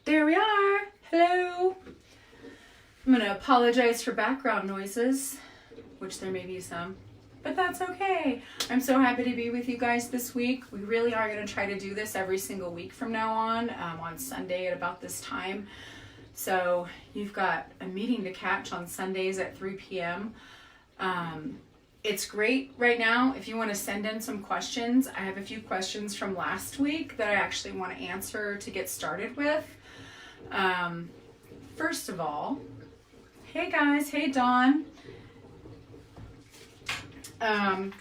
There we are. Hello. I'm going to apologize for background noises, which there may be some, but that's okay. I'm so happy to be with you guys this week. We really are going to try to do this every single week from now on Sunday at about this time. So you've got a meeting to catch on Sundays at 3 p.m. It's great right now if you want to send in some questions. I have a few questions from last week that I actually want to answer to get started with. First of all, hey guys, hey Dawn.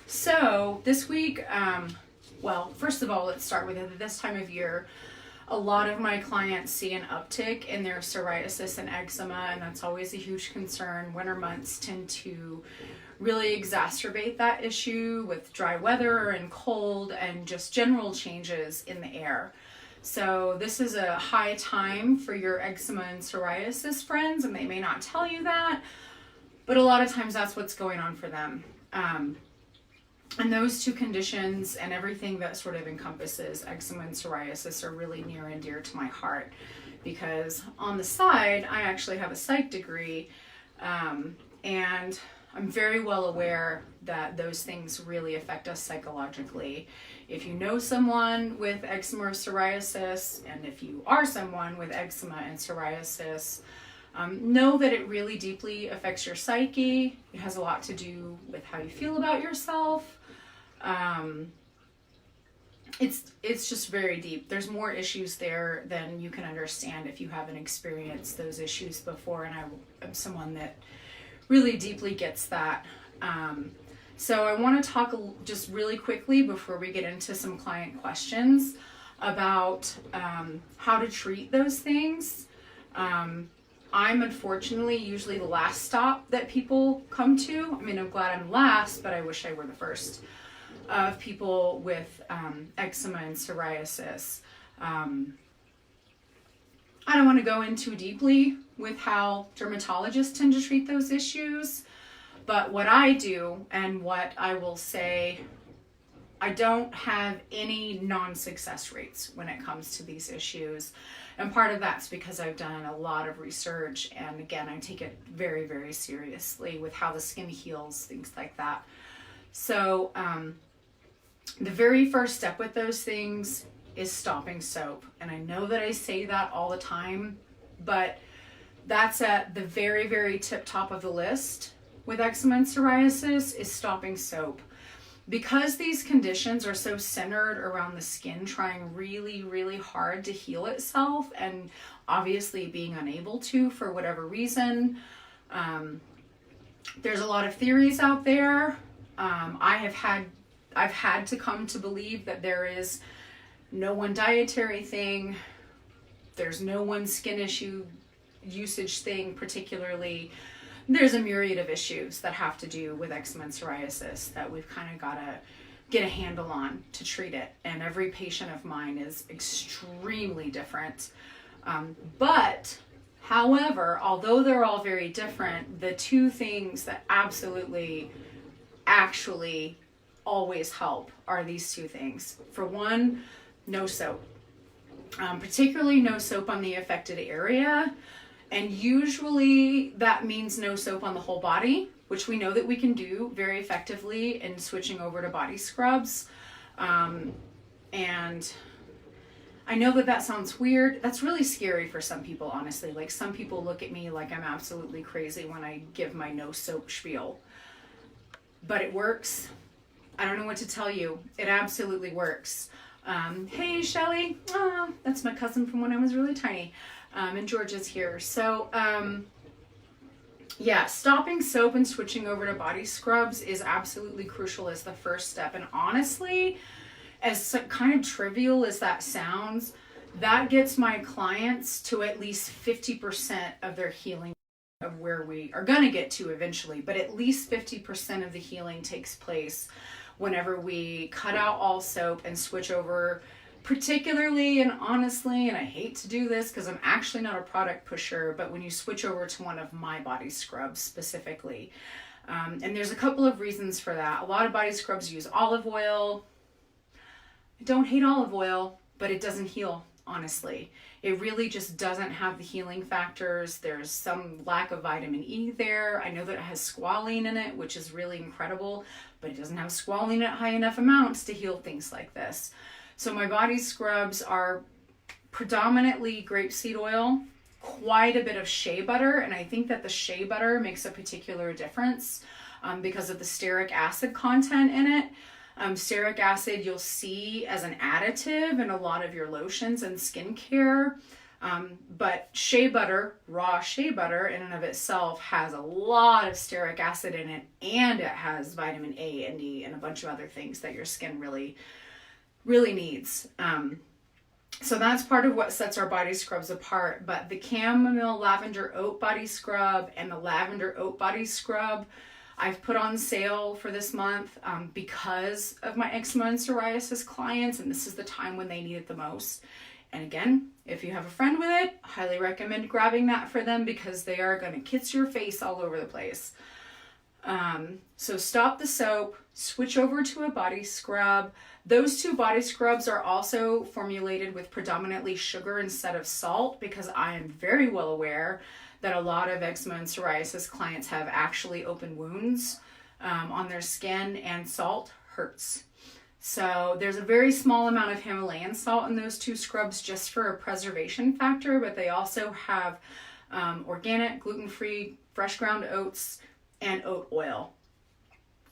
So this week, well, first of all, let's start with it. This time of year, a lot of my clients see an uptick in their psoriasis and eczema, and that's always a huge concern. Winter months tend to really exacerbate that issue with dry weather and cold and just general changes in the air. So this is a high time for your eczema and psoriasis friends, and they may not tell you that, but a lot of times that's what's going on for them. And those two conditions and everything that sort of encompasses eczema and psoriasis are really near and dear to my heart, because on the side, I actually have a psych degree, and I'm very well aware that those things really affect us psychologically. If you know someone with eczema or psoriasis, and if you are someone with eczema and psoriasis, know that it really deeply affects your psyche. It has a lot to do with how you feel about yourself. It's just very deep. There's more issues there than you can understand if you haven't experienced those issues before, and I'm someone that really deeply gets that. So I want to talk just really quickly before we get into some client questions about how to treat those things. I'm unfortunately usually the last stop that people come to. I mean, I'm glad I'm last, but I wish I were the first of people with eczema and psoriasis. I don't want to go in too deeply with how dermatologists tend to treat those issues, but what I do and what I will say, I don't have any non-success rates when it comes to these issues. And part of that's because I've done a lot of research, and again, I take it very, very seriously with how the skin heals, things like that. So the very first step with those things is stopping soap. And I know that I say that all the time, but that's at the very, very tip top of the list with eczema and psoriasis is stopping soap. Because these conditions are so centered around the skin trying really, really hard to heal itself, and obviously being unable to for whatever reason, there's a lot of theories out there. I've had to come to believe that there is no one dietary thing, there's no one skin issue usage thing particularly. There's a myriad of issues that have to do with eczema and psoriasis that we've kind of got to get a handle on to treat it. And every patient of mine is extremely different. But however, although they're all very different, the two things that absolutely actually always help are these two things. For one, no soap. Particularly no soap on the affected area. And usually that means no soap on the whole body, which we know that we can do very effectively in switching over to body scrubs. And I know that that sounds weird. That's really scary for some people, honestly. Like, some people look at me like I'm absolutely crazy when I give my no soap spiel. But it works. I don't know what to tell you. It absolutely works. Hey, Shelly. Oh, that's my cousin from when I was really tiny. And Georgia's here. So, yeah, stopping soap and switching over to body scrubs is absolutely crucial as the first step. And honestly, as kind of trivial as that sounds, that gets my clients to at least 50% of their healing of where we are going to get to eventually. But at least 50% of the healing takes place whenever we cut out all soap and switch over, particularly and honestly, and I hate to do this because I'm actually not a product pusher, but when you switch over to one of my body scrubs specifically. And there's a couple of reasons for that. A lot of body scrubs use olive oil. I don't hate olive oil, but it doesn't heal. honestly. It really just doesn't have the healing factors. There's some lack of vitamin E there. I know that it has squalene in it, which is really incredible, but it doesn't have squalene at high enough amounts to heal things like this. So my body scrubs are predominantly grapeseed oil, quite a bit of shea butter, and I think that the shea butter makes a particular difference because of the stearic acid content in it. Stearic acid you'll see as an additive in a lot of your lotions and skincare, but shea butter, raw shea butter in and of itself has a lot of stearic acid in it, and it has vitamin A and E and a bunch of other things that your skin really, really needs. So that's part of what sets our body scrubs apart. But the chamomile lavender oat body scrub and the lavender oat body scrub I've put on sale for this month because of my eczema and psoriasis clients, and this is the time when they need it the most. And again, if you have a friend with it, highly recommend grabbing that for them because they are going to kiss your face all over the place. So stop the soap, switch over to a body scrub. Those two body scrubs are also formulated with predominantly sugar instead of salt because I am very well aware that a lot of eczema and psoriasis clients have actually open wounds on their skin, and salt hurts. So there's a very small amount of Himalayan salt in those two scrubs just for a preservation factor, but they also have organic, gluten-free, fresh ground oats and oat oil.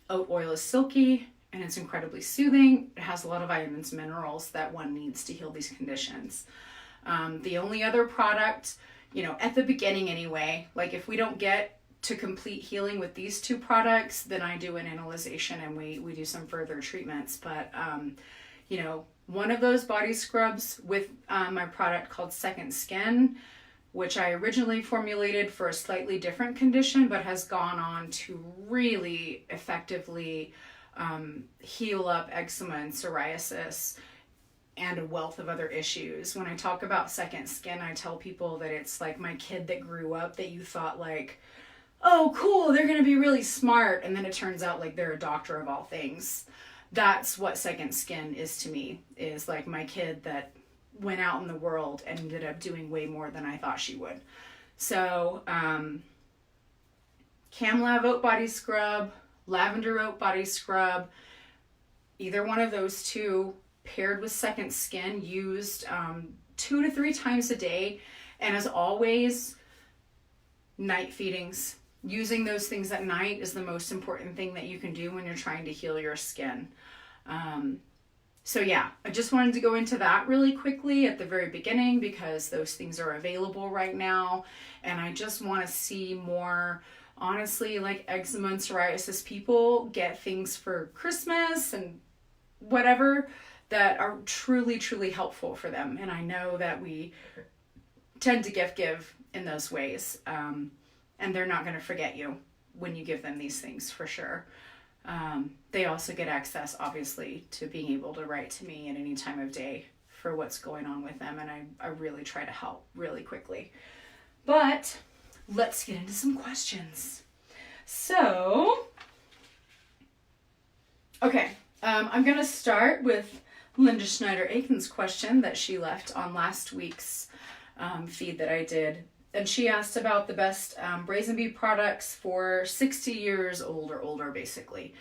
Oat oil is silky and it's incredibly soothing. It has a lot of vitamins and minerals that one needs to heal these conditions. The only other product, at the beginning anyway, like if we don't get to complete healing with these two products, then I do an analyzation and we do some further treatments. But, one of those body scrubs with my product called Second Skin, which I originally formulated for a slightly different condition, but has gone on to really effectively heal up eczema and psoriasis and a wealth of other issues. When I talk about Second Skin, I tell people that it's like my kid that grew up that you thought like, oh, cool, they're going to be really smart. And then it turns out like they're a doctor of all things. That's what Second Skin is to me, is like my kid that went out in the world and ended up doing way more than I thought she would. So, Cam Lav Oat Body Scrub, Lavender Oat Body Scrub, either one of those two paired with Second Skin, used 2 to 3 times a day. And as always, night feedings. Using those things at night is the most important thing that you can do when you're trying to heal your skin. So yeah, I just wanted to go into that really quickly at the very beginning because those things are available right now. And I just want to see more, honestly, like eczema and psoriasis people get things for Christmas and whatever that are truly, truly helpful for them. And I know that we tend to give in those ways. And they're not going to forget you when you give them these things for sure. They also get access, obviously, to being able to write to me at any time of day for what's going on with them. And I really try to help really quickly. But let's get into some questions. So, okay, I'm going to start with Linda Schneider-Aiken's question that she left on last week's feed that I did. And she asked about the best Brazen Bee products for 60 years old or older, basically,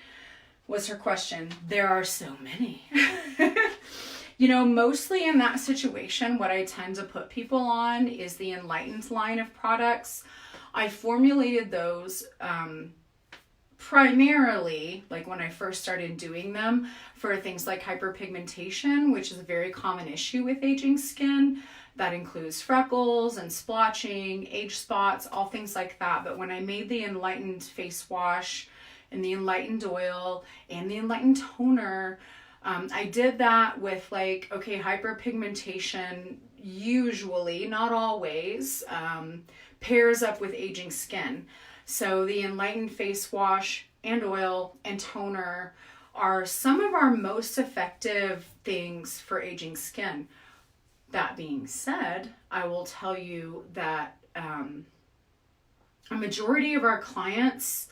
was her question. There are so many. Mostly in that situation, what I tend to put people on is the Enlightened line of products. I formulated those primarily, like when I first started doing them, for things like hyperpigmentation, which is a very common issue with aging skin. That includes freckles and splotching, age spots, all things like that. But when I made the Enlightened face wash and the Enlightened oil and the Enlightened toner, I did that with hyperpigmentation usually, not always, pairs up with aging skin. So the Enlightened face wash and oil and toner are some of our most effective things for aging skin. That being said, I will tell you that a majority of our clients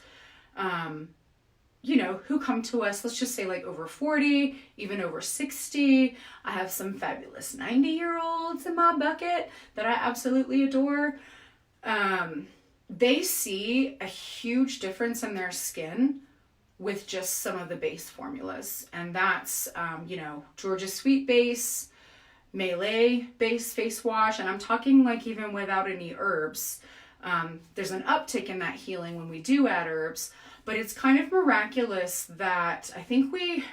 who come to us, let's just say like over 40, even over 60. I have some fabulous 90-year-olds in my bucket that I absolutely adore. They see a huge difference in their skin with just some of the base formulas. And that's, Georgia Sweet Base, Melee Base Face Wash. And I'm talking like even without any herbs. There's an uptick in that healing when we do add herbs. But it's kind of miraculous that I think we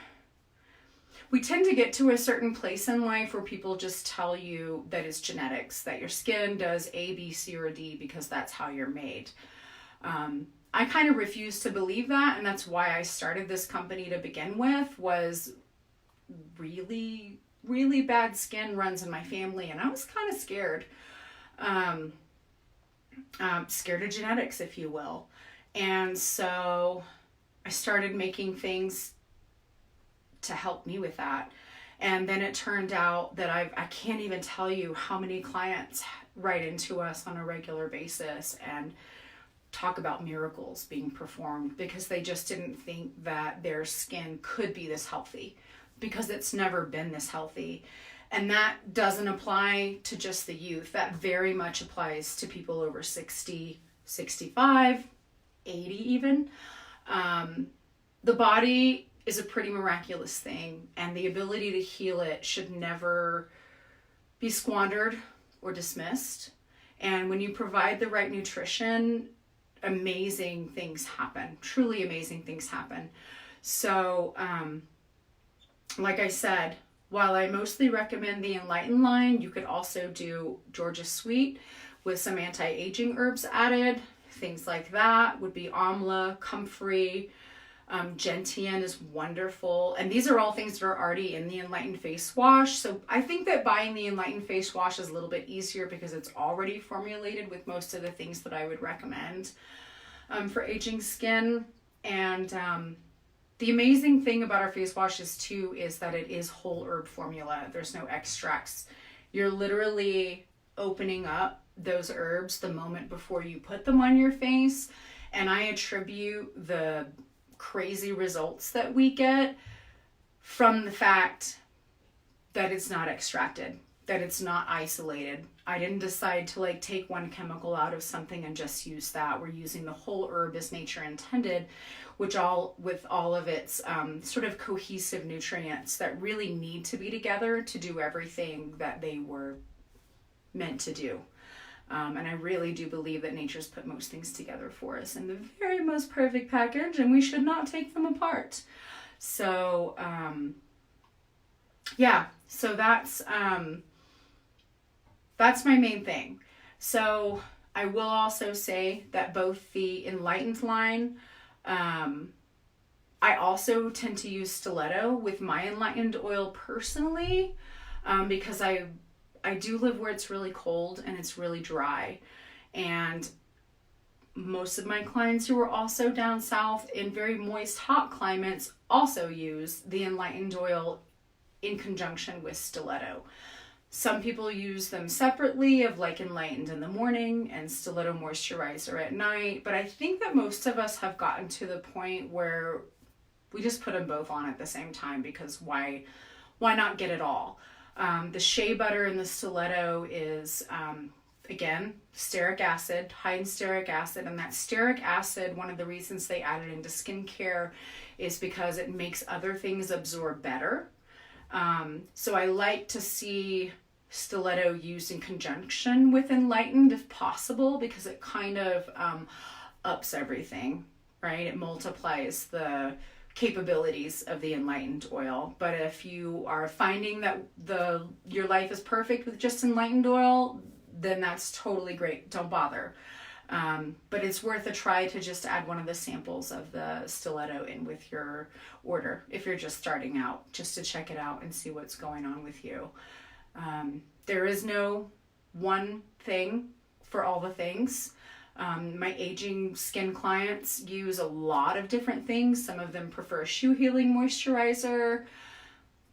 tend to get to a certain place in life where people just tell you that it's genetics, that your skin does A, B, C, or D because that's how you're made. I kind of refuse to believe that, and that's why I started this company to begin with. Was really, really bad skin runs in my family, and I was kind of scared. Scared of genetics, if you will. And so I started making things to help me with that. And then it turned out that I can't even tell you how many clients write into us on a regular basis and talk about miracles being performed because they just didn't think that their skin could be this healthy, because it's never been this healthy. And that doesn't apply to just the youth. That very much applies to people over 60, 65, 80 even. The body is a pretty miraculous thing, and the ability to heal it should never be squandered or dismissed. And when you provide the right nutrition, amazing things happen. Truly amazing things happen. So, like I said, while I mostly recommend the Enlighten line, you could also do Georgia Sweet with some anti-aging herbs added. Things like that would be amla, comfrey, gentian is wonderful. And these are all things that are already in the Enlighten face wash. So I think that buying the Enlighten face wash is a little bit easier because it's already formulated with most of the things that I would recommend for aging skin. And the amazing thing about our face washes too is that it is whole herb formula. There's no extracts. You're literally opening up those herbs the moment before you put them on your face. And I attribute the crazy results that we get from the fact that it's not extracted, that it's not isolated. I didn't decide to take one chemical out of something and just use that. We're using the whole herb as nature intended, with all of its sort of cohesive nutrients that really need to be together to do everything that they were meant to do. And I really do believe that nature's put most things together for us in the very most perfect package, and we should not take them apart. So, so that's my main thing. So I will also say that both the Enlightened line, I also tend to use Stiletto with my Enlightened oil personally, because I do live where it's really cold and it's really dry. And most of my clients who are also down south in very moist, hot climates also use the Enlightened oil in conjunction with Stiletto. Some people use them separately, of Enlightened in the morning and Stiletto moisturizer at night. But I think that most of us have gotten to the point where we just put them both on at the same time, because why not get it all? The shea butter in the Stiletto is, again, stearic acid, high in stearic acid. And that stearic acid, one of the reasons they add it into skincare is because it makes other things absorb better. So I like to see Stiletto used in conjunction with Enlightened if possible, because it kind of ups everything, right? It multiplies the capabilities of the Enlightened oil. But if you are finding that your life is perfect with just Enlightened oil, then that's totally great. Don't bother. But it's worth a try to just add one of the samples of the Stiletto in with your order if you're just starting out, just to check it out and see what's going on with you. There is no one thing for all the things. My aging skin clients use a lot of different things. Some of them prefer shoe healing moisturizer.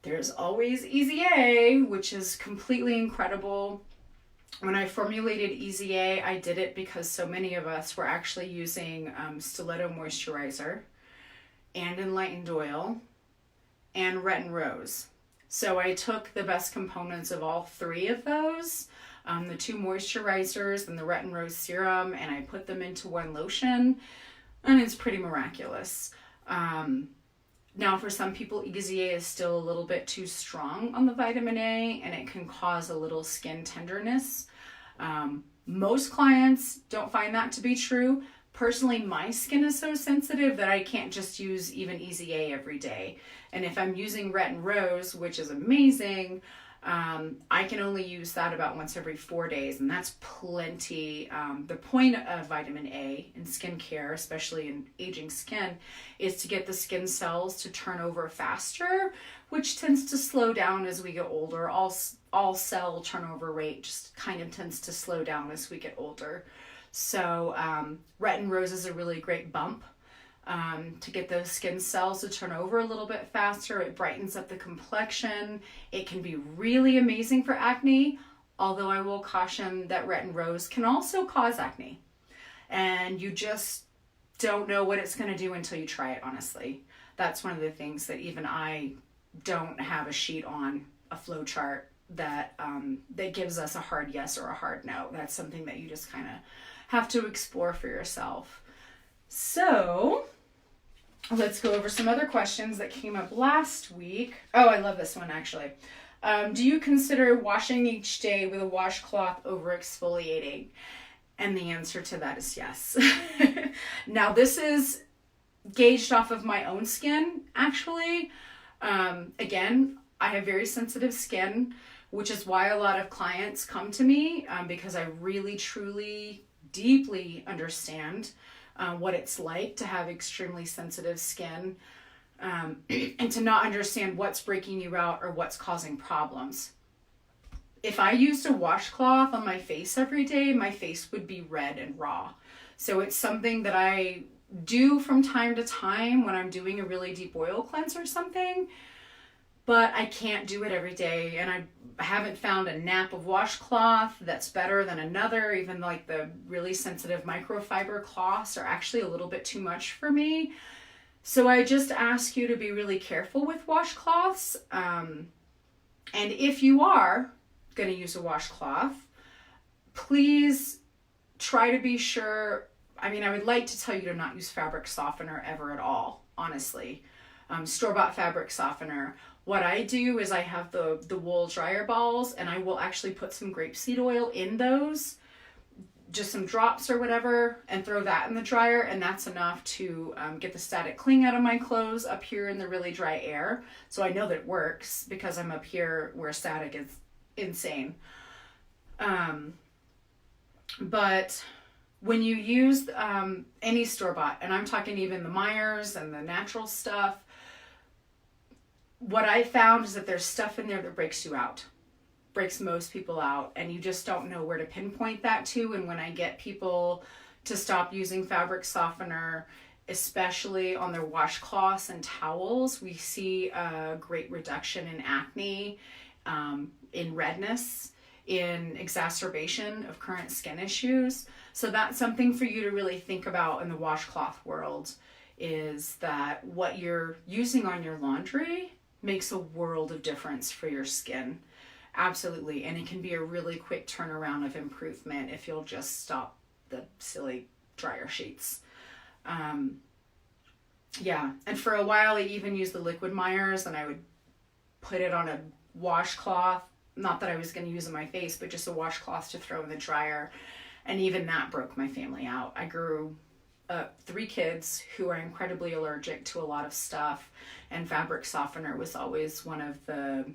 There's always Easy A, which is completely incredible. When I formulated Easy A, I did it because so many of us were actually using Stiletto moisturizer. and enlightened oil and retin rose. So I took the best components of all three of those, the 2 moisturizers and the retin rose serum, and I put them into one lotion, and it's pretty miraculous. Now, for some people, EZA is still a little bit too strong on the vitamin A, and it can cause a little skin tenderness. Most clients don't find that to be true. Personally, my skin is so sensitive that I can't just use even EZA every day. And if I'm using retin rose, which is amazing, I can only use that about once every 4 days, and that's plenty. The point of vitamin A in skincare, especially in aging skin, is to get the skin cells to turn over faster, which tends to slow down as we get older. All cell turnover rate just kind of tends to slow down as we get older. So retin rose is a really great bump to get those skin cells to turn over a little bit faster. It brightens up the complexion. It can be really amazing for acne, although I will caution that retin rose can also cause acne. And you just don't know what it's going to do until you try it, honestly. That's one of the things that even I don't have a sheet on, a flow chart that gives us a hard yes or a hard no. That's something that you just kind of have to explore for yourself. So let's go over some other questions that came up last week. Oh, I love this one actually. Do you consider washing each day with a washcloth over exfoliating? And the answer to that is yes. Now, this is gauged off of my own skin, actually. Again, I have very sensitive skin, which is why a lot of clients come to me, because I really, truly, deeply understand what it's like to have extremely sensitive skin, and to not understand what's breaking you out or what's causing problems. If I used a washcloth on my face every day, my face would be red and raw. So it's something that I do from time to time when I'm doing a really deep oil cleanse or something, but I can't do it every day. And I haven't found a nap of washcloth that's better than another. Even like the really sensitive microfiber cloths are actually a little bit too much for me. So I just ask you to be really careful with washcloths. And if you are going to use a washcloth, please try to be sure. I mean, I would like to tell you to not use fabric softener ever at all, honestly. Store-bought fabric softener. What I do is I have the wool dryer balls, and I will actually put some grapeseed oil in those, just some drops or whatever, and throw that in the dryer, and that's enough to get the static cling out of my clothes up here in the really dry air. So I know that it works because I'm up here where static is insane. But when you use any store-bought, and I'm talking even the Myers and the natural stuff, what I found is that there's stuff in there that breaks you out, breaks most people out, and you just don't know where to pinpoint that to. And when I get people to stop using fabric softener, especially on their washcloths and towels, we see a great reduction in acne, in redness, in exacerbation of current skin issues. So that's something for you to really think about in the washcloth world, is that what you're using on your laundry makes a world of difference for your skin. Absolutely. And it can be a really quick turnaround of improvement if you'll just stop the silly dryer sheets. Yeah. And for a while I even used the liquid Myers, and I would put it on a washcloth. Not that I was going to use it on my face, but just a washcloth to throw in the dryer. And even that broke my family out. I grew up 3 kids who are incredibly allergic to a lot of stuff, and fabric softener was always one of the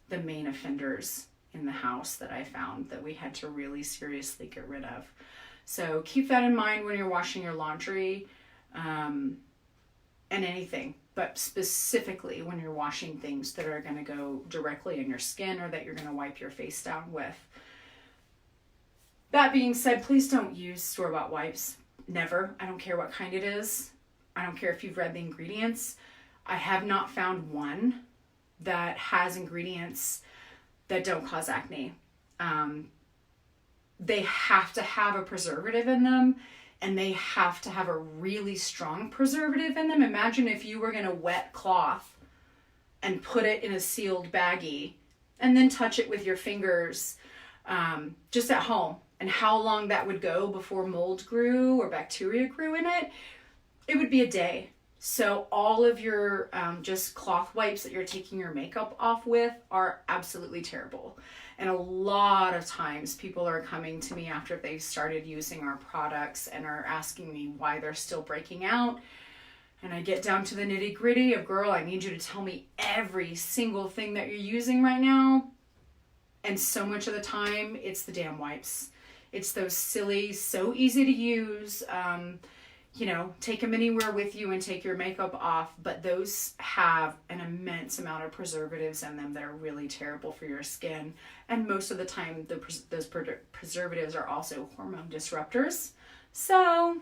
main offenders in the house that I found that we had to really seriously get rid of. So keep that in mind when you're washing your laundry, and anything, but specifically when you're washing things that are going to go directly in your skin or that you're going to wipe your face down with. That being said, please don't use store-bought wipes. Never. I don't care what kind it is. I don't care if you've read the ingredients. I have not found one that has ingredients that don't cause acne. They have to have a preservative in them. and they have to have a really strong preservative in them. Imagine if you were going to wet cloth and put it in a sealed baggie and then touch it with your fingers just at home, and how long that would go before mold grew or bacteria grew in it. It would be a day. So all of your just cloth wipes that you're taking your makeup off with are absolutely terrible. And a lot of times people are coming to me after they've started using our products and are asking me why they're still breaking out. And I get down to the nitty gritty of, girl, I need you to tell me every single thing that you're using right now. And so much of the time, it's the damn wipes. It's those silly, so easy to use, take them anywhere with you and take your makeup off. But those have an immense amount of preservatives in them that are really terrible for your skin. And most of the time, those preservatives are also hormone disruptors. So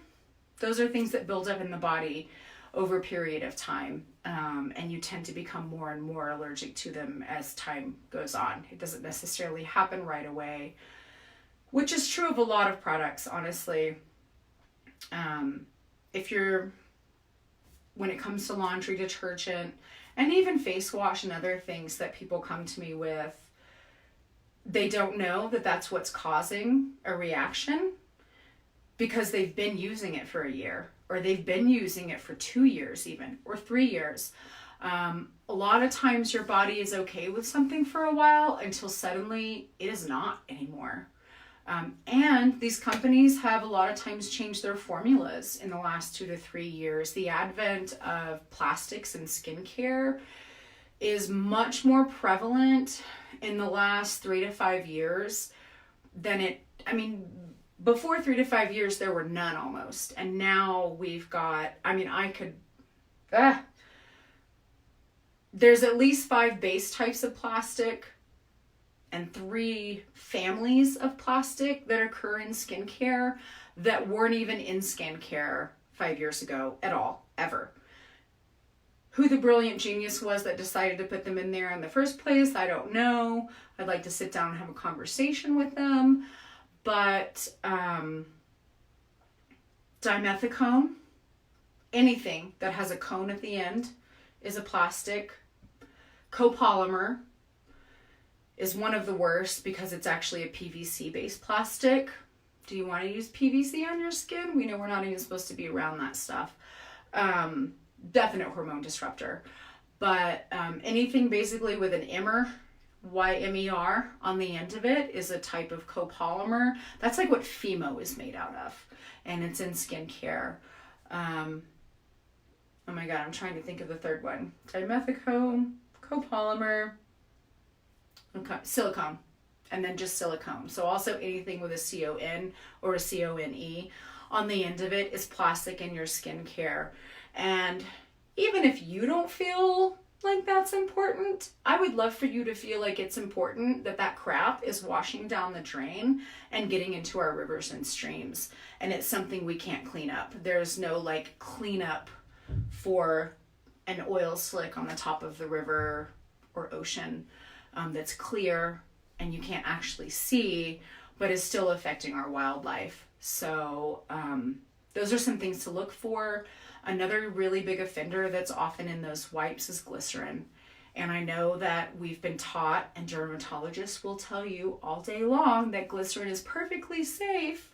those are things that build up in the body over a period of time. And you tend to become more and more allergic to them as time goes on. It doesn't necessarily happen right away, which is true of a lot of products, honestly. When it comes to laundry detergent and even face wash and other things that people come to me with, they don't know that that's what's causing a reaction because they've been using it for a year, or they've been using it for 2 years even, or 3 years. A lot of times your body is okay with something for a while until suddenly it is not anymore. And these companies have a lot of times changed their formulas in the last 2 to 3 years. The advent of plastics in skincare is much more prevalent in the last 3 to 5 years than before 3 to 5 years, there were none almost. And now we've got, there's at least 5 base types of plastic and 3 families of plastic that occur in skincare that weren't even in skincare 5 years ago at all, ever. Who the brilliant genius was that decided to put them in there in the first place, I don't know. I'd like to sit down and have a conversation with them. But dimethicone, anything that has a cone at the end is a plastic. Copolymer is one of the worst because it's actually a PVC-based plastic. Do you want to use PVC on your skin? We know we're not even supposed to be around that stuff. Definite hormone disruptor. But anything basically with an Ymer, YMER, on the end of it is a type of copolymer. That's like what Fimo is made out of. And it's in skincare. Oh my God, I'm trying to think of the third one. Dimethicone, copolymer, okay, silicone, and then just silicone. So also anything with a CON or a CONE on the end of it is plastic in your skincare. And even if you don't feel like that's important, I would love for you to feel like it's important that that crap is washing down the drain and getting into our rivers and streams. And it's something we can't clean up. There's no like cleanup for an oil slick on the top of the river or ocean that's clear and you can't actually see, but is still affecting our wildlife. So those are some things to look for. Another really big offender that's often in those wipes is glycerin. And I know that we've been taught, and dermatologists will tell you all day long, that glycerin is perfectly safe.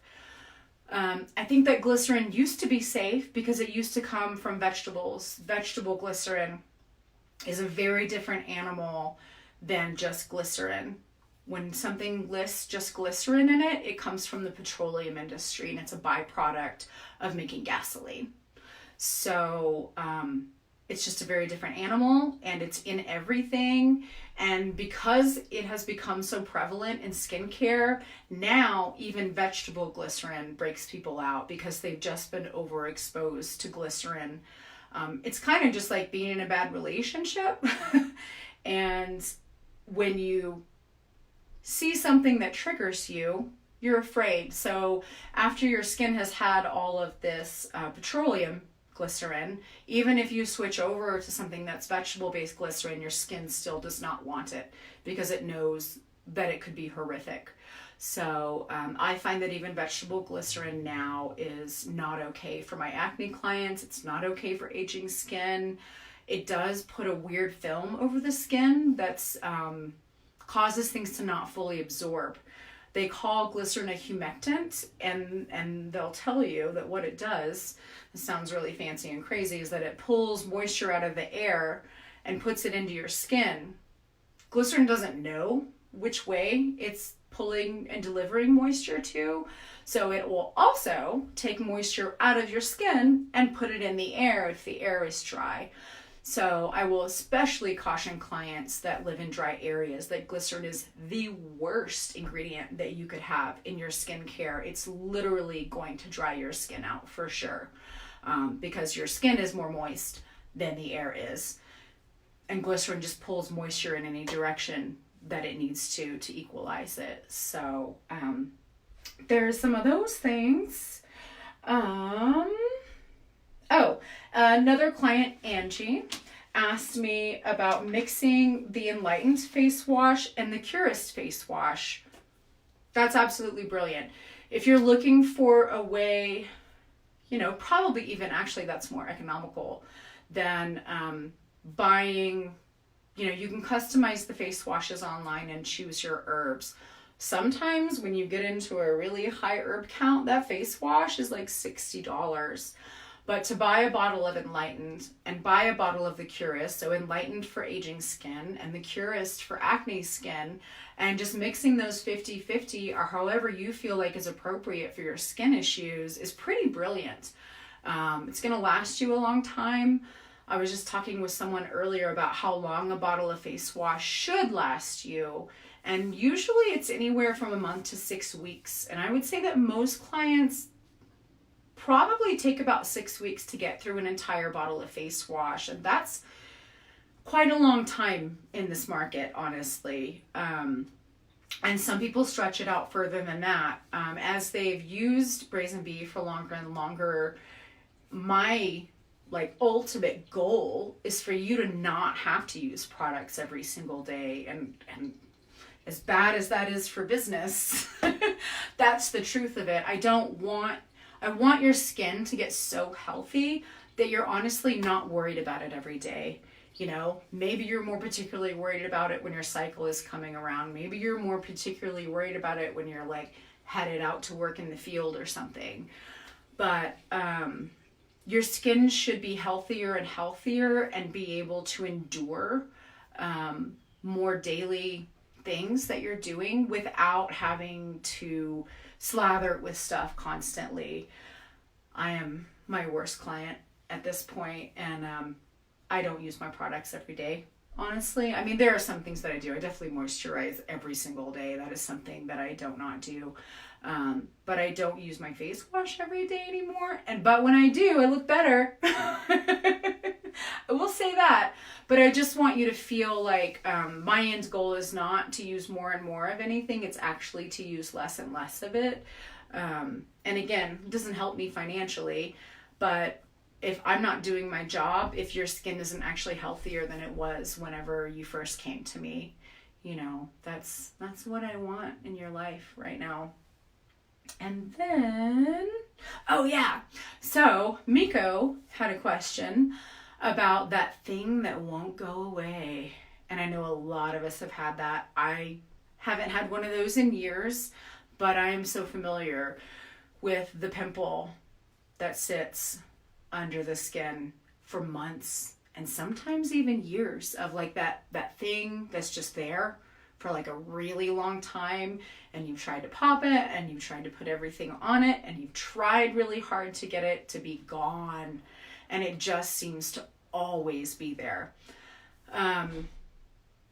I think that glycerin used to be safe because it used to come from vegetables. Vegetable glycerin is a very different animal than just glycerin. When something lists just glycerin in it, it comes from the petroleum industry and it's a byproduct of making gasoline. So it's just a very different animal and it's in everything. And because it has become so prevalent in skincare, now even vegetable glycerin breaks people out because they've just been overexposed to glycerin. It's kind of just like being in a bad relationship. And when you see something that triggers you, you're afraid. So after your skin has had all of this petroleum glycerin, even if you switch over to something that's vegetable-based glycerin, your skin still does not want it because it knows that it could be horrific. So I find that even vegetable glycerin now is not okay for my acne clients. It's not okay for aging skin. It does put a weird film over the skin that's causes things to not fully absorb. They call glycerin a humectant, and they'll tell you that what it does, it sounds really fancy and crazy, is that it pulls moisture out of the air and puts it into your skin. Glycerin doesn't know which way it's pulling and delivering moisture to, so it will also take moisture out of your skin and put it in the air if the air is dry. So I will especially caution clients that live in dry areas that glycerin is the worst ingredient that you could have in your skincare. It's literally going to dry your skin out for sure, because your skin is more moist than the air is. And glycerin just pulls moisture in any direction that it needs to equalize it. So there's some of those things. Another client, Angie, asked me about mixing the Enlightened face wash and the Curist face wash. That's absolutely brilliant. If you're looking for a way, probably even actually that's more economical than buying, you can customize the face washes online and choose your herbs. Sometimes when you get into a really high herb count, that face wash is like $60. But to buy a bottle of Enlightened and buy a bottle of the Curist, so Enlightened for aging skin and the Curist for acne skin, and just mixing those 50-50 or however you feel like is appropriate for your skin issues is pretty brilliant. It's going to last you a long time. I was just talking with someone earlier about how long a bottle of face wash should last you. And usually it's anywhere from a month to 6 weeks. And I would say that most clients probably take about 6 weeks to get through an entire bottle of face wash. And that's quite a long time in this market, honestly. And some people stretch it out further than that. As they've used Brazen Bee for longer and longer, my ultimate goal is for you to not have to use products every single day. And as bad as that is for business, that's the truth of it. I want your skin to get so healthy that you're honestly not worried about it every day. Maybe you're more particularly worried about it when your cycle is coming around. Maybe you're more particularly worried about it when you're headed out to work in the field or something. But your skin should be healthier and healthier and be able to endure more daily things that you're doing without having to slather it with stuff constantly. I am my worst client at this point, and I don't use my products every day, honestly. I mean, there are some things that I do. I definitely moisturize every single day. That is something that I don't not do. But I don't use my face wash every day anymore. But when I do, I look better. I will say that. But I just want you to feel like my end goal is not to use more and more of anything. It's actually to use less and less of it. And again, it doesn't help me financially. But if I'm not doing my job, if your skin isn't actually healthier than it was whenever you first came to me, that's what I want in your life right now. And then, so Miko had a question about that thing that won't go away. And I know a lot of us have had that. I haven't had one of those in years, but I am so familiar with the pimple that sits under the skin for months and sometimes even years of that thing that's just there for a really long time, and you've tried to pop it and you've tried to put everything on it and you've tried really hard to get it to be gone, and it just seems to always be there.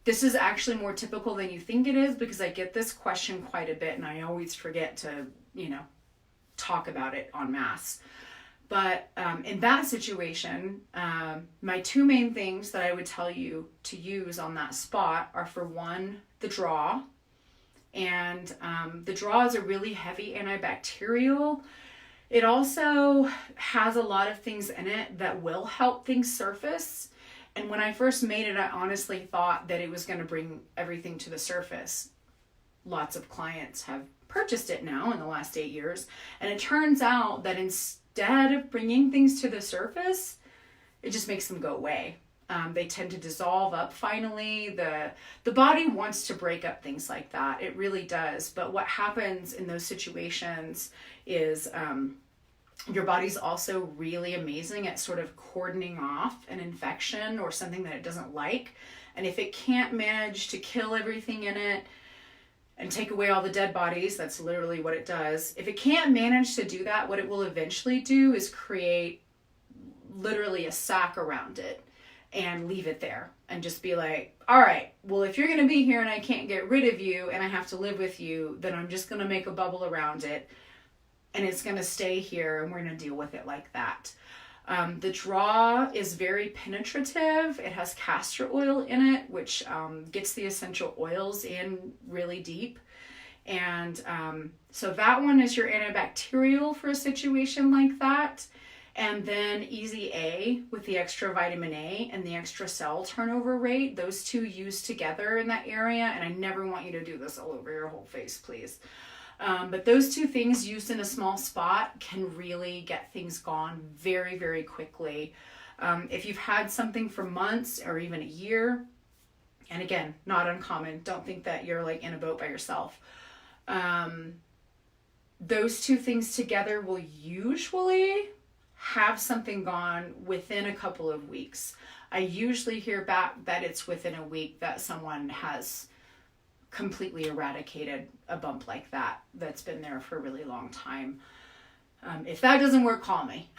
This is actually more typical than you think it is, because I get this question quite a bit and I always forget to, talk about it en masse. But in that situation, my two main things that I would tell you to use on that spot are, for one, the draw. And the draw is a really heavy antibacterial. It also has a lot of things in it that will help things surface. And when I first made it, I honestly thought that it was going to bring everything to the surface. lots of clients have purchased it now in the last 8 years. And it turns out that instead of bringing things to the surface, it just makes them go away. They tend to dissolve up finally. The body wants to break up things like that. It really does. But what happens in those situations is your body's also really amazing at sort of cordoning off an infection or something that it doesn't like. And if it can't manage to kill everything in it and take away all the dead bodies, that's literally what it does. If it can't manage to do that, what it will eventually do is create literally a sack around it and leave it there and just be like, all right, well, if you're going to be here and I can't get rid of you and I have to live with you, then I'm just going to make a bubble around it and it's going to stay here and we're going to deal with it like that. The draw is very penetrative. It has castor oil in it, which gets the essential oils in really deep. And so that one is your antibacterial for a situation like that. And then Easy A with the extra vitamin A and the extra cell turnover rate, those two used together in that area. And I never want you to do this all over your whole face, please. But those two things used in a small spot can really get things gone very, very quickly. If you've had something for months or even a year, and again, not uncommon, don't think that you're like in a boat by yourself. Those two things together will usually have something gone within a couple of weeks. I usually hear back that it's within a week that someone has completely eradicated a bump like that that's been there for a really long time. If that doesn't work, call me.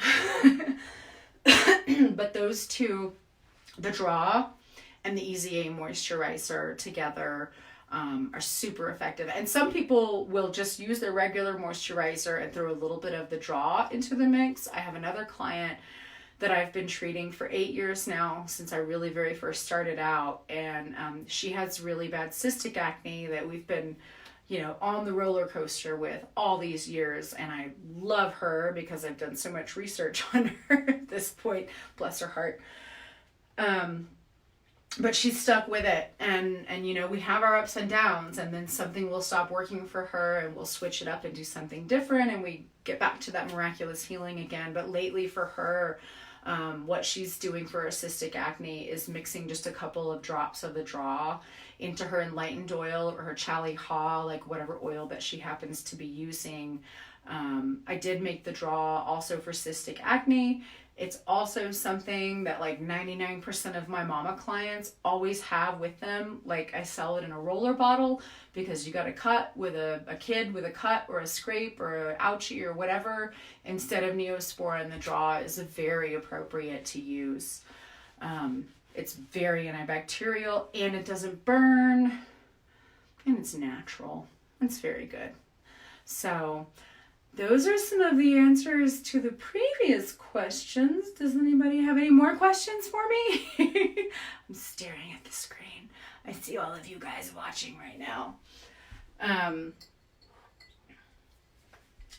But those two, the draw and the Easy A moisturizer together, are super effective. And some people will just use their regular moisturizer and throw a little bit of the draw into the mix. I have another client that I've been treating for 8 years now, since I really very first started out. And she has really bad cystic acne that we've been, on the roller coaster with all these years. And I love her because I've done so much research on her at this point, bless her heart. But she's stuck with it, and we have our ups and downs, and then something will stop working for her and we'll switch it up and do something different and we get back to that miraculous healing again. But lately for her, what she's doing for her cystic acne is mixing just a couple of drops of the draw into her enlightened oil or her Chali Ha, like whatever oil that she happens to be using. I did make the draw also for cystic acne. It's also something that like 99% of my mama clients always have with them. Like I sell it in a roller bottle because you got a cut with a kid with a cut or a scrape or an ouchie or whatever. Instead of Neosporin, the draw is very appropriate to use. It's very antibacterial and it doesn't burn and it's natural. It's very good. So those are some of the answers to the previous questions. Does anybody have any more questions for me? I'm staring at the screen. I see all of you guys watching right now.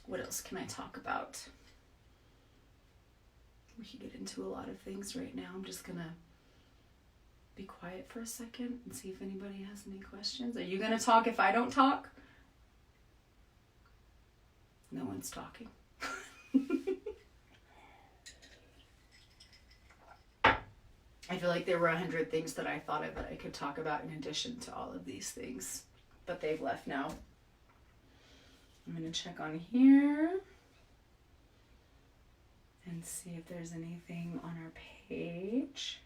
What else can I talk about? We could get into a lot of things right now. I'm just gonna be quiet for a second and see if anybody has any questions. Are you gonna talk if I don't talk? No one's talking. I feel like there were 100 things that I thought of that I could talk about in addition to all of these things, but they've left now. I'm going to check on here and see if there's anything on our page.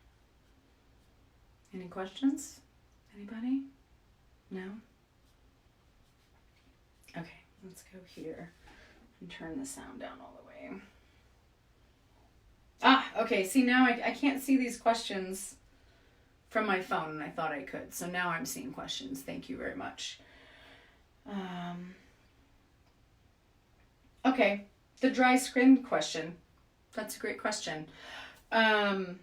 Any questions? Anybody? No? Okay, let's go here and turn the sound down all the way. Okay, see now I can't see these questions from my phone and I thought I could. So now I'm seeing questions. Thank you very much. Okay, the dry skin question. That's a great question. Cabell,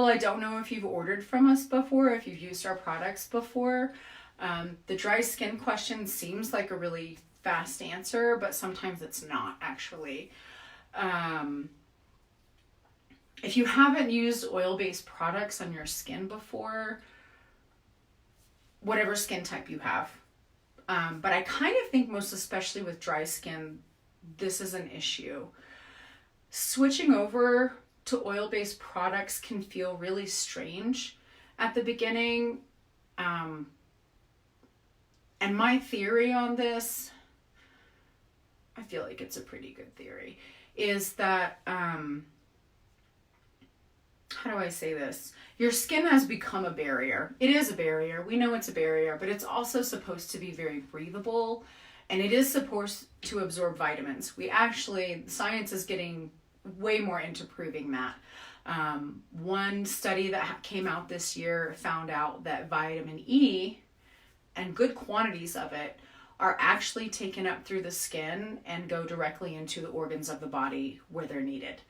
I don't know if you've ordered from us before, if you've used our products before. The dry skin question seems like a really fast answer, but sometimes it's not actually. If you haven't used oil-based products on your skin before, whatever skin type you have. But I kind of think most especially with dry skin, this is an issue. Switching over to oil-based products can feel really strange at the beginning. And my theory on this, I feel like it's a pretty good theory, is that, how do I say this? Your skin has become a barrier. It is a barrier. We know it's a barrier, but it's also supposed to be very breathable, and it is supposed to absorb vitamins. Science is getting way more into proving that. One study that came out this year found out that vitamin E, and good quantities of it, are actually taken up through the skin and go directly into the organs of the body where they're needed.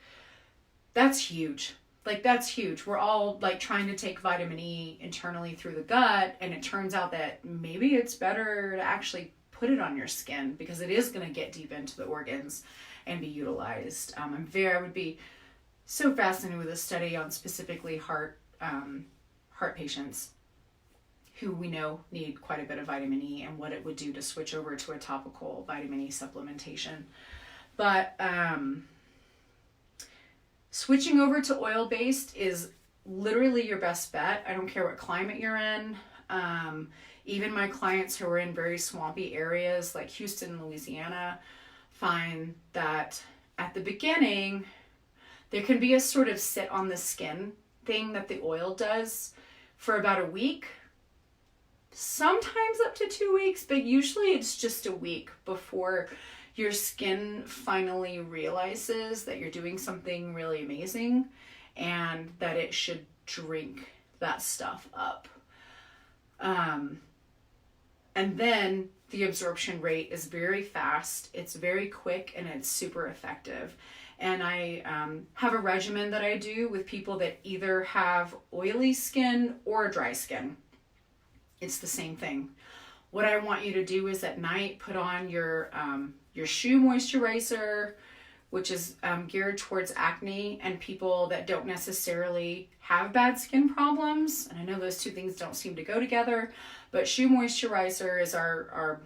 That's huge. That's huge. We're all trying to take vitamin E internally through the gut, and it turns out that maybe it's better to actually put it on your skin because it is going to get deep into the organs and be utilized. I would be so fascinated with a study on specifically heart patients who we know need quite a bit of vitamin E and what it would do to switch over to a topical vitamin E supplementation. But switching over to oil-based is literally your best bet. I don't care what climate you're in. Even my clients who are in very swampy areas like Houston, Louisiana, find that at the beginning, there can be a sort of sit on the skin thing that the oil does for about a week, sometimes up to 2 weeks, but usually it's just a week before your skin finally realizes that you're doing something really amazing and that it should drink that stuff up. And then the absorption rate is very fast, it's very quick, and it's super effective. And I have a regimen that I do with people that either have oily skin or dry skin. It's the same thing. What I want you to do is at night put on your shoe moisturizer, which is geared towards acne and people that don't necessarily have bad skin problems. And I know those two things don't seem to go together, but shoe moisturizer is our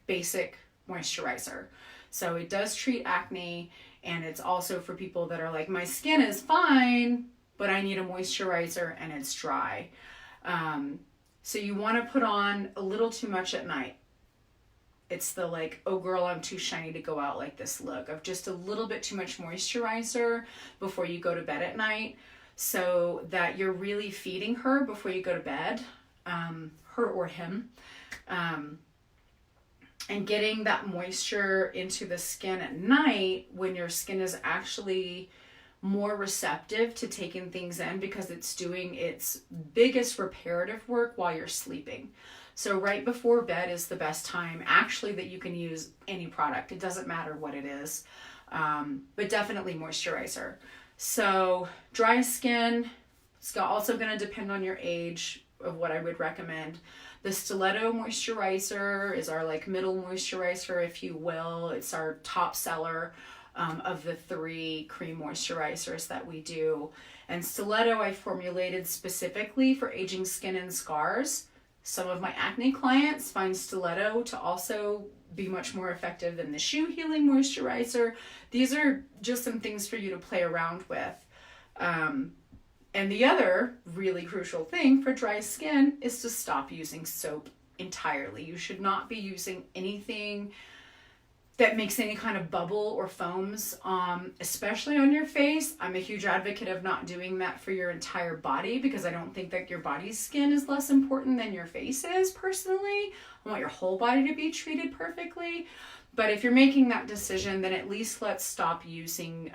basic moisturizer. So it does treat acne, and it's also for people that are like, my skin is fine, but I need a moisturizer and it's dry. So you want to put on a little too much at night. It's the oh girl, I'm too shiny to go out like this look of just a little bit too much moisturizer before you go to bed at night, so that you're really feeding her before you go to bed, her or him, and getting that moisture into the skin at night when your skin is actually more receptive to taking things in because it's doing its biggest reparative work while you're sleeping. So right before bed is the best time actually that you can use any product. It doesn't matter what it is, but definitely moisturizer. So dry skin, it's also going to depend on your age of what I would recommend. The Stiletto moisturizer is our middle moisturizer, if you will. It's our top seller of the 3 cream moisturizers that we do. And Stiletto I formulated specifically for aging skin and scars. Some of my acne clients find Stiletto to also be much more effective than the shoe healing moisturizer. These are just some things for you to play around with. And the other really crucial thing for dry skin is to stop using soap entirely. You should not be using anything that makes any kind of bubble or foams, especially on your face. I'm a huge advocate of not doing that for your entire body because I don't think that your body's skin is less important than your face is, personally. I want your whole body to be treated perfectly. But if you're making that decision, then at least let's stop using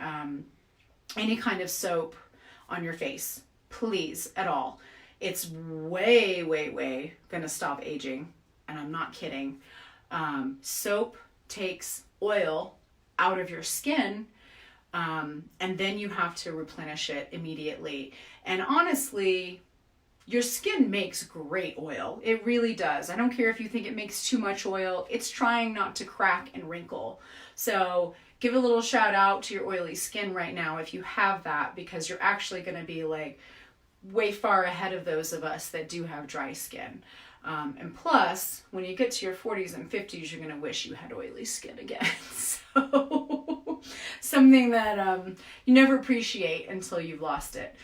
any kind of soap on your face, please, at all. It's way, way, way gonna stop aging, and I'm not kidding. Soap takes oil out of your skin, and then you have to replenish it immediately. And honestly, your skin makes great oil. It really does. I don't care if you think it makes too much oil. It's trying not to crack and wrinkle. So give a little shout out to your oily skin right now if you have that, because you're actually going to be way far ahead of those of us that do have dry skin. And plus, when you get to your 40s and 50s, you're going to wish you had oily skin again. So something that you never appreciate until you've lost it.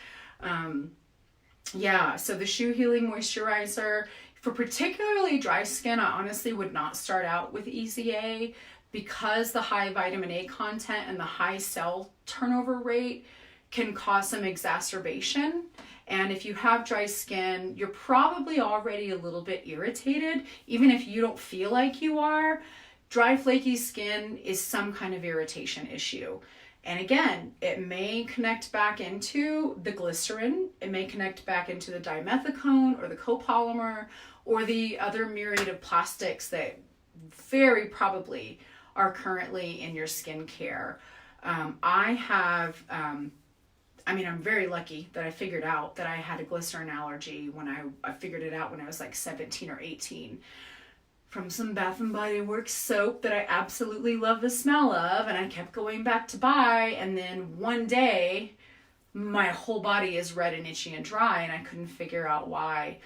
So the Shoe Healing Moisturizer, for particularly dry skin, I honestly would not start out with EZA because the high vitamin A content and the high cell turnover rate can cause some exacerbation. And if you have dry skin, you're probably already a little bit irritated. Even if you don't feel like you are, dry, flaky skin is some kind of irritation issue. And again, it may connect back into the glycerin, it may connect back into the dimethicone or the copolymer or the other myriad of plastics that very probably are currently in your skincare. I'm very lucky that I figured out that I had a glycerin allergy when I figured it out when I was like 17 or 18 from some Bath and Body Works soap that I absolutely love the smell of, and I kept going back to buy, and then one day my whole body is red and itchy and dry, and I couldn't figure out why.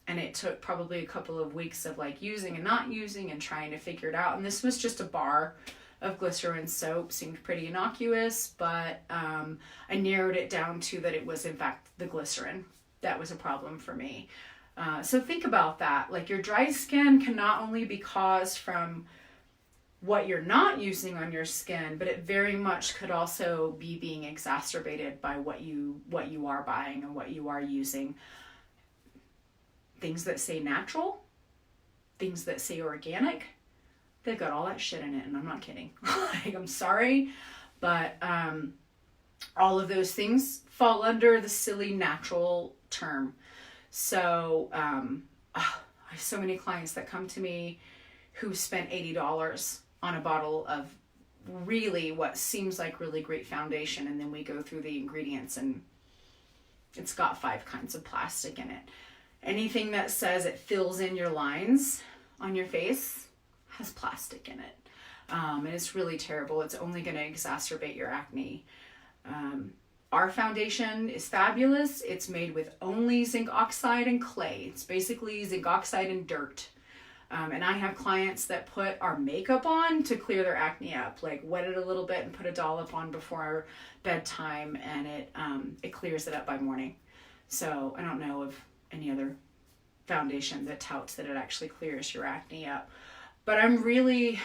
And it took probably a couple of weeks of like using and not using and trying to figure it out. And this was just a bar of glycerin soap, seemed pretty innocuous, but I narrowed it down to that it was in fact the glycerin that was a problem for me. So think about that. Like, your dry skin can not only be caused from what you're not using on your skin, but it very much could also be being exacerbated by what you are buying and what you are using. Things that say natural, things that say organic, they've got all that shit in it, and I'm not kidding. Like, I'm sorry, but all of those things fall under the silly natural term. So I have so many clients that come to me who spent $80 on a bottle of really what seems like really great foundation, and then we go through the ingredients and it's got 5 kinds of plastic in it. Anything that says it fills in your lines on your face has plastic in it. And it's really terrible. It's only going to exacerbate your acne. Our foundation is fabulous. It's made with only zinc oxide and clay. It's basically zinc oxide and dirt. And I have clients that put our makeup on to clear their acne up, like wet it a little bit and put a dollop on before bedtime, and it clears it up by morning. So I don't know of any other foundation that touts that it actually clears your acne up. But I'm really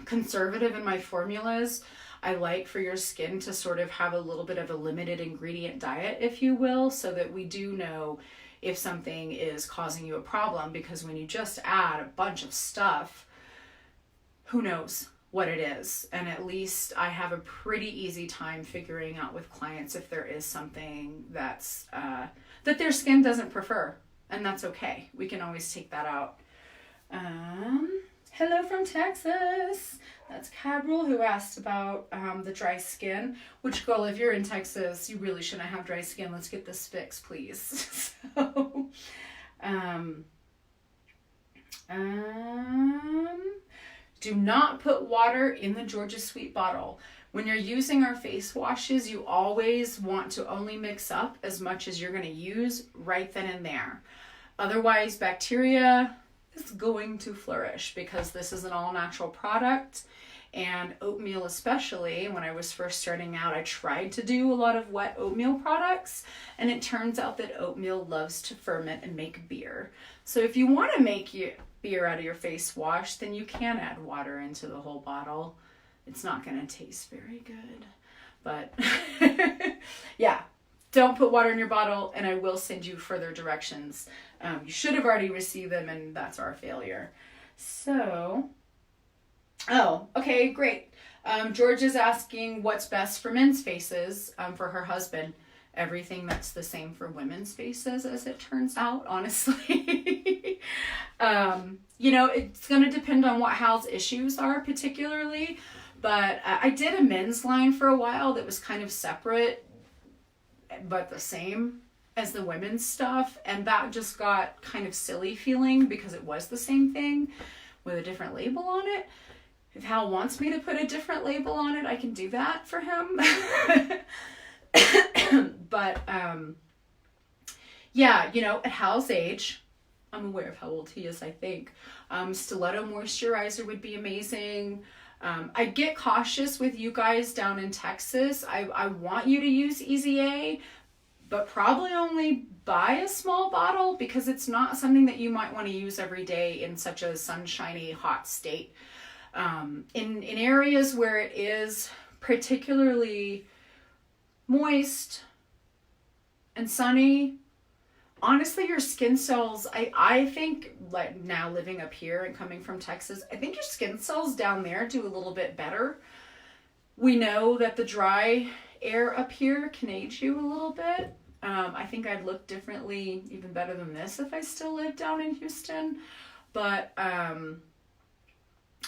conservative in my formulas. I like for your skin to sort of have a little bit of a limited ingredient diet, if you will, so that we do know if something is causing you a problem, because when you just add a bunch of stuff, who knows what it is. And at least I have a pretty easy time figuring out with clients if there is something that's that their skin doesn't prefer, and that's okay. We can always take that out. Hello from Texas. That's Cabrel, who asked about the dry skin. Which, girl, if you're in Texas, you really shouldn't have dry skin. Let's get this fixed, please. So, do not put water in the Georgia Sweet bottle. When you're using our face washes, you always want to only mix up as much as you're going to use right then and there. Otherwise, bacteria is going to flourish, because this is an all-natural product. And oatmeal especially, when I was first starting out, I tried to do a lot of wet oatmeal products, and it turns out that oatmeal loves to ferment and make beer. So if you want to make your beer out of your face wash, then you can add water into the whole bottle. It's not going to taste very good. But yeah, don't put water in your bottle, and I will send you further directions. You should have already received them, and that's our failure. So, oh, okay, great. George is asking what's best for men's faces for her husband. Everything that's the same for women's faces, as it turns out, honestly. It's going to depend on what Hal's issues are particularly. But I did a men's line for a while that was kind of separate, but the same as the women's stuff. And that just got kind of silly feeling, because it was the same thing with a different label on it. If Hal wants me to put a different label on it, I can do that for him. But, yeah, at Hal's age, I'm aware of how old he is, I think. Stiletto moisturizer would be amazing. I get cautious with you guys down in Texas. I want you to use Easy A, but probably only buy a small bottle because it's not something that you might want to use every day in such a sunshiny, hot state. In areas where it is particularly moist and sunny, honestly, your skin cells, I think, like now living up here and coming from Texas, I think your skin cells down there do a little bit better. We know that the dry air up here can age you a little bit. I think I'd look differently, even better than this if I still lived down in Houston. But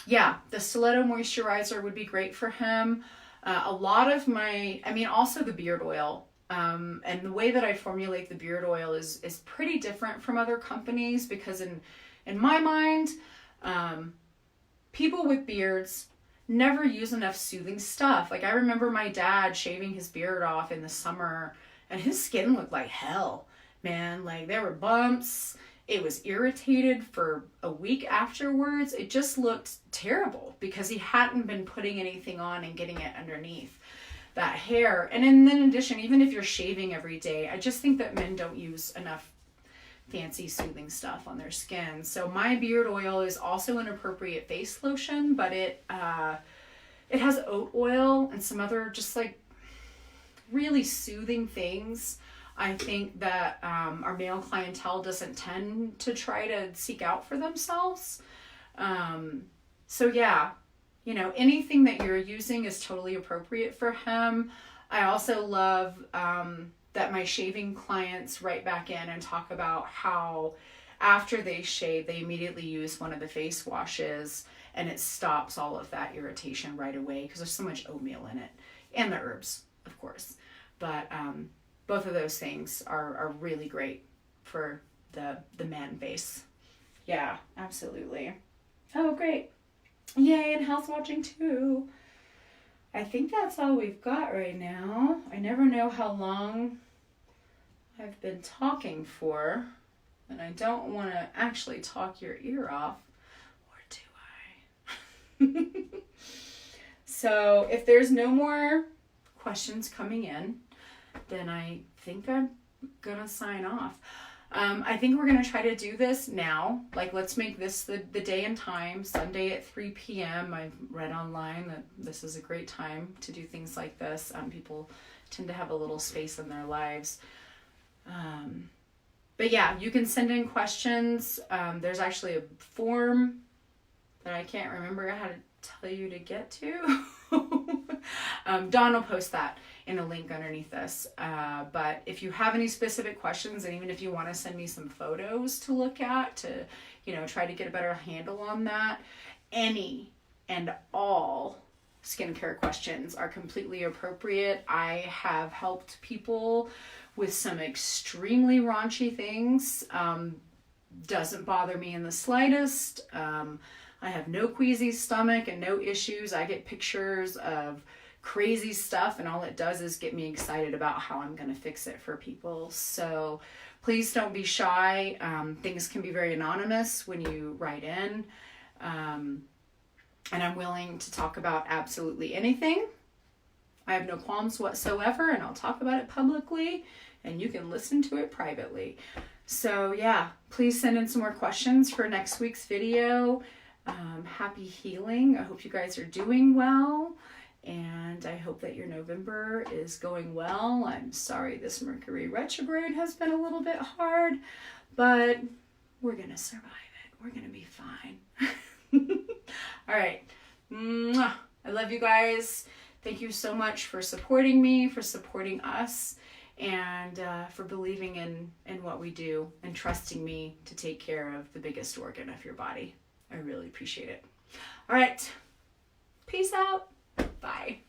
yeah, the Stiletto moisturizer would be great for him. A lot of also the beard oil. And the way that I formulate the beard oil is pretty different from other companies because in my mind, people with beards never use enough soothing stuff. Like I remember my dad shaving his beard off in the summer and his skin looked like hell, man. Like there were bumps. It was irritated for a week afterwards. It just looked terrible because he hadn't been putting anything on and getting it underneath that hair. And then in addition, even if you're shaving every day, I just think that men don't use enough fancy soothing stuff on their skin. So my beard oil is also an appropriate face lotion, but it has oat oil and some other just like really soothing things. I think that our male clientele doesn't tend to try to seek out for themselves. So yeah, anything that you're using is totally appropriate for him. I also love that my shaving clients write back in and talk about how after they shave, they immediately use one of the face washes and it stops all of that irritation right away because there's so much oatmeal in it and the herbs, of course. But both of those things are really great for the man face. Yeah, absolutely. Oh, great. Yay, and Hal's watching too. I think that's all we've got right now. I never know how long I've been talking for, and I don't want to actually talk your ear off, or do I? So if there's no more questions coming in, then I think I'm gonna sign off. I think we're going to try to do this now. Like, let's make this the day and time, Sunday at 3 p.m. I've read online that this is a great time to do things like this. People tend to have a little space in their lives. But yeah, you can send in questions. There's actually a form that I can't remember how to tell you to get to. Dawn will post that in a link underneath this. But if you have any specific questions, and even if you want to send me some photos to look at to, try to get a better handle on that, any and all skincare questions are completely appropriate. I have helped people with some extremely raunchy things. Doesn't bother me in the slightest. I have no queasy stomach and no issues. I get pictures of crazy stuff and all it does is get me excited about how I'm going to fix it for people. So please don't be shy. Things can be very anonymous when you write in. And I'm willing to talk about absolutely anything. I have no qualms whatsoever, and I'll talk about it publicly, and you can listen to it privately. So yeah, please send in some more questions for next week's video. Happy healing. I hope you guys are doing well, and I hope that your November is going well. I'm sorry this Mercury retrograde has been a little bit hard, but we're going to survive it. We're going to be fine. All right. Mwah. I love you guys. Thank you so much for supporting me, for supporting us, and for believing in what we do and trusting me to take care of the biggest organ of your body. I really appreciate it. All right. Peace out. Bye.